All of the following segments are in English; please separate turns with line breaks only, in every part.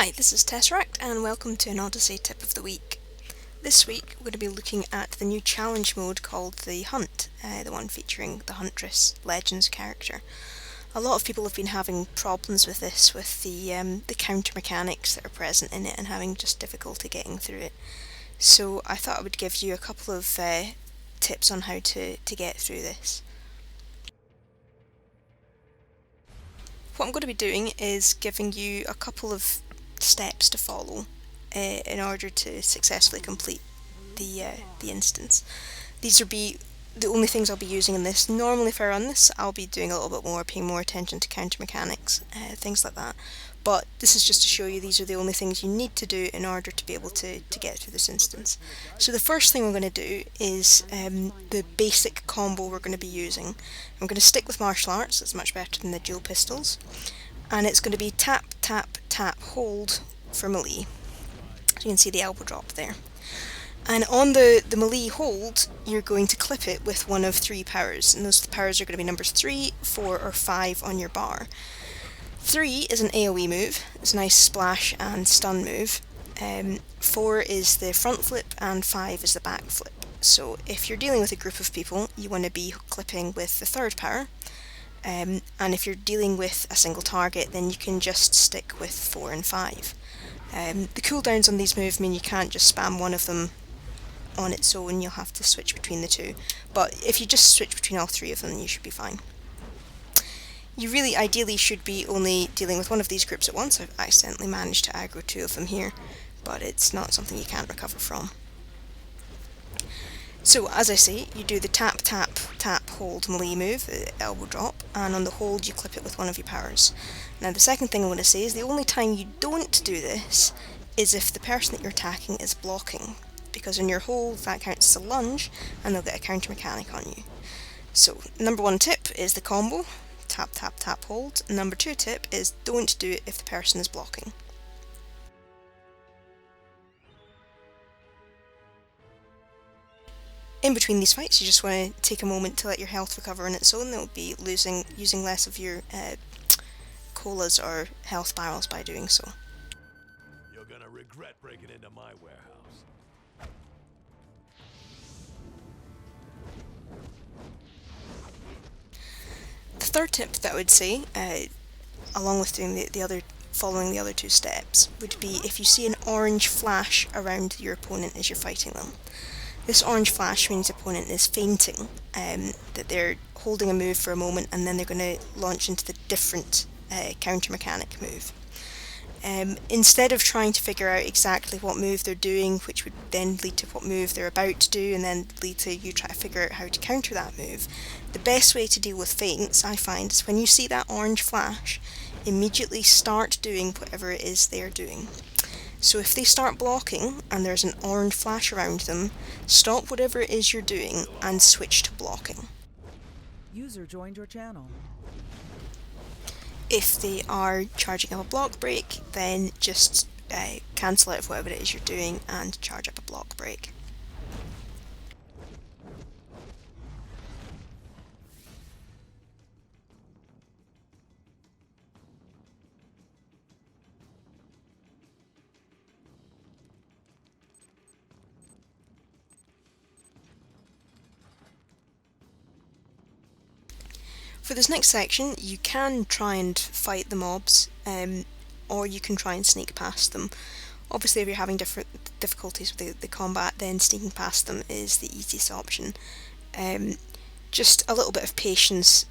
Hi, this is Tesseract and welcome to an Odyssey tip of the week. This week we're going to be looking at the new challenge mode called the Hunt, the one featuring the Huntress Legends character. A lot of people have been having problems with this, with the counter mechanics that are present in it and having just difficulty getting through it. So I thought I would give you a couple of tips on how to get through this. What I'm going to be doing is giving you a couple of steps to follow in order to successfully complete the instance. These will be the only things I'll be using in this. Normally if I run this I'll be doing a little bit more, paying more attention to counter mechanics, things like that. But this is just to show you these are the only things you need to do in order to be able to get through this instance. So the first thing we're going to do is the basic combo we're going to be using. I'm going to stick with martial arts, it's much better than the dual pistols. And it's going to be tap, tap, tap, hold for melee. So you can see the elbow drop there. And on the melee hold, you're going to clip it with one of three powers, and those powers are going to be numbers 3, 4 or 5 on your bar. 3 is an AoE move, it's a nice splash and stun move. 4 is the front flip and 5 is the back flip. So if you're dealing with a group of people, you want to be clipping with the third power. And if you're dealing with a single target, then you can just stick with 4 and 5. The cooldowns on these moves mean you can't just spam one of them on its own, you'll have to switch between the two. But if you just switch between all three of them, you should be fine. You really ideally should be only dealing with one of these groups at once. I've accidentally managed to aggro 2 of them here, but it's not something you can't recover from. So as I say, you do the tap, tap, tap, hold melee move, the elbow drop, and on the hold you clip it with one of your powers. Now the second thing I want to say is the only time you don't do this is if the person that you're attacking is blocking, because on your hold that counts as a lunge and they'll get a counter mechanic on you. So number 1 tip is the combo, tap, tap, tap, hold. Number 2 tip is don't do it if the person is blocking. In between these fights, you just want to take a moment to let your health recover on its own. It'll be using less of your colas or health barrels by doing so.
You're gonna regret breaking into my warehouse.
The third tip that I would say, along with doing following the other 2 steps, would be if you see an orange flash around your opponent as you're fighting them. This orange flash means the opponent is feinting, that they're holding a move for a moment and then they're going to launch into the different counter mechanic move. Instead of trying to figure out exactly what move they're doing, which would then lead to what move they're about to do and then lead to you try to figure out how to counter that move, the best way to deal with feints, I find, is when you see that orange flash, immediately start doing whatever it is they're doing. So if they start blocking and there's an orange flash around them, stop whatever it is you're doing and switch to blocking.
User joined your channel.
If they are charging up a block break, then just cancel out of whatever it is you're doing and charge up a block break. For this next section, you can try and fight the mobs, or you can try and sneak past them. Obviously if you're having different difficulties with the combat, then sneaking past them is the easiest option. Just a little bit of patience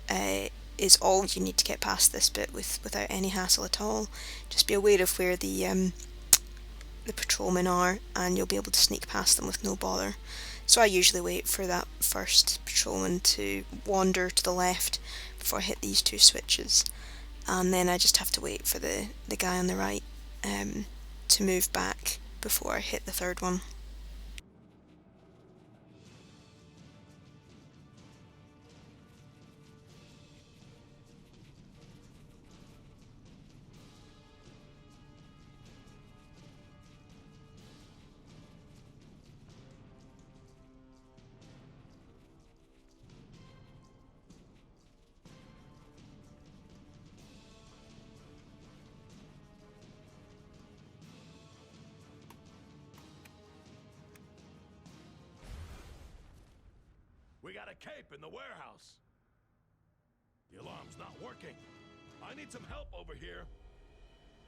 is all you need to get past this bit without any hassle at all. Just be aware of where the patrolmen are and you'll be able to sneak past them with no bother. So I usually wait for that first patrolman to wander to the left before I hit these 2 switches, and then I just have to wait for the guy on the right to move back before I hit the third one.
We got a cape in the warehouse. The alarm's not working. I need some help over here.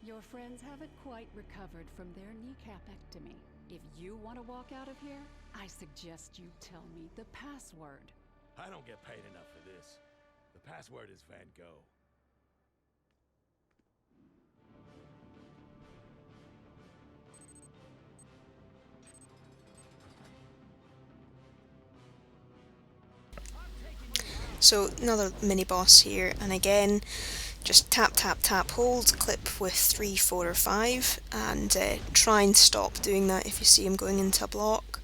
Your friends haven't quite recovered from their kneecapectomy. If you want to walk out of here, I suggest you tell me the password.
I don't get paid enough for this. The password is Van Gogh.
So another mini boss here, and again, just tap tap tap hold, clip with 3, 4 or 5, and try and stop doing that if you see him going into a block,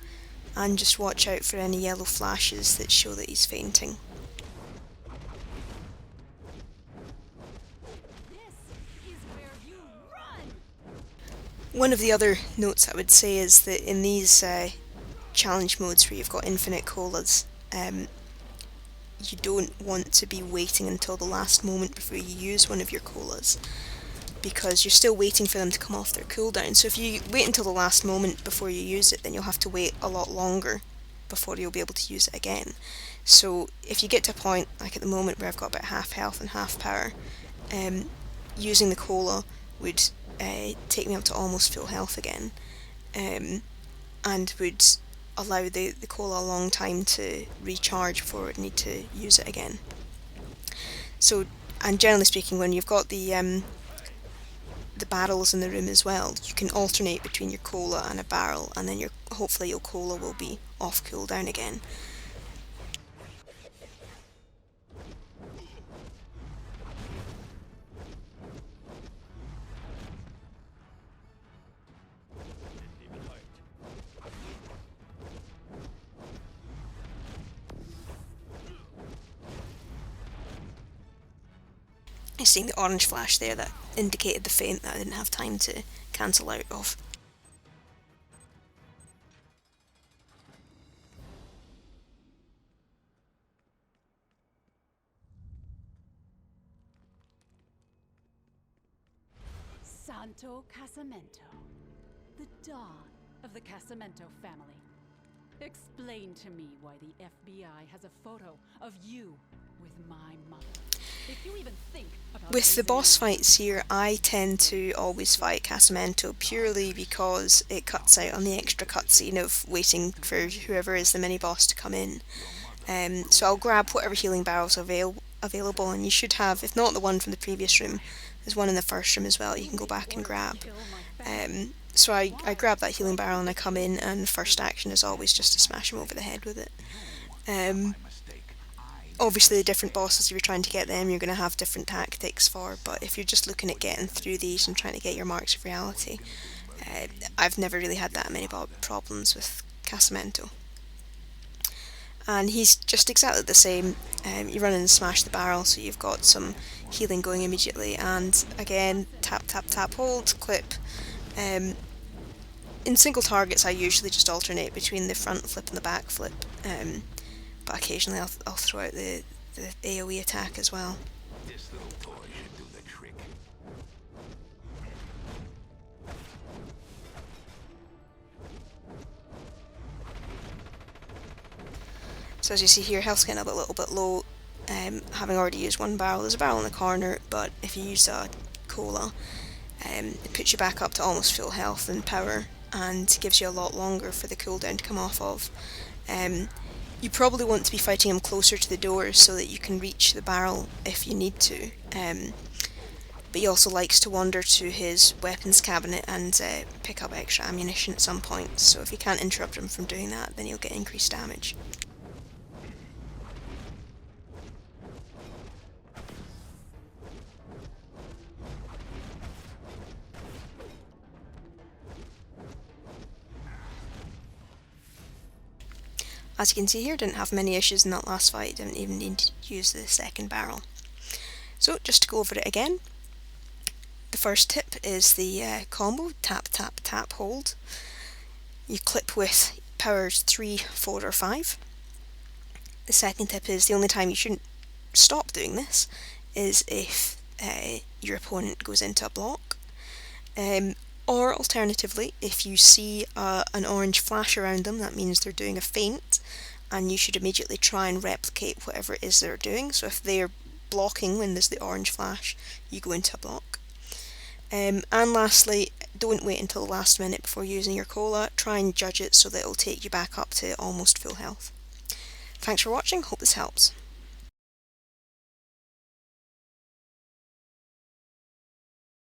and just watch out for any yellow flashes that show that he's fainting. One of the other notes I would say is that in these challenge modes where you've got infinite colas, you don't want to be waiting until the last moment before you use one of your colas, because you're still waiting for them to come off their cooldown. So if you wait until the last moment before you use it, then you'll have to wait a lot longer before you'll be able to use it again. So if you get to a point, like at the moment where I've got about half health and half power, using the cola would take me up to almost full health again, and would allow the cola a long time to recharge before I would need to use it again. So, and generally speaking, when you've got the barrels in the room as well, you can alternate between your cola and a barrel, and then hopefully your cola will be off cooldown again. Seeing the orange flash there, that indicated the feint that I didn't have time to cancel out of.
Santo Casamento, the dawn of the Casamento family. Explain to me why the FBI has a photo of you with my mother. If you even think about
with the boss fights here, I tend to always fight Casamento purely because it cuts out on the extra cutscene of waiting for whoever is the mini boss to come in. So I'll grab whatever healing barrels are available, and you should have, if not the one from the previous room, there's one in the first room as well you can go back and grab. So I grab that healing barrel and I come in, and first action is always just to smash him over the head with it. Obviously the different bosses, if you're trying to get them, you're going to have different tactics for, but if you're just looking at getting through these and trying to get your marks of reality, I've never really had that many problems with Casamento. And he's just exactly the same. You run in and smash the barrel, so you've got some healing going immediately, and again, tap tap tap hold, clip. In single targets I usually just alternate between the front flip and the back flip, but occasionally I'll throw out the AoE attack as well.
This little toy should do the trick.
So as you see here, health's getting a little bit low, having already used one barrel. There's a barrel in the corner, but if you use a cola, it puts you back up to almost full health and power, and gives you a lot longer for the cooldown to come off of. You probably want to be fighting him closer to the door so that you can reach the barrel if you need to, but he also likes to wander to his weapons cabinet and pick up extra ammunition at some point, so if you can't interrupt him from doing that, then he'll get increased damage. As you can see here, didn't have many issues in that last fight, didn't even need to use the second barrel. So just to go over it again, the first tip is the combo, tap tap tap hold. You clip with powers 3, 4 or 5. The second tip is the only time you shouldn't stop doing this is if your opponent goes into a block. Or alternatively, if you see an orange flash around them, that means they're doing a feint, and you should immediately try and replicate whatever it is they're doing. So if they're blocking when there's the orange flash, you go into a block. And lastly, don't wait until the last minute before using your cola. Try and judge it so that it'll take you back up to almost full health. Thanks for watching, hope this helps.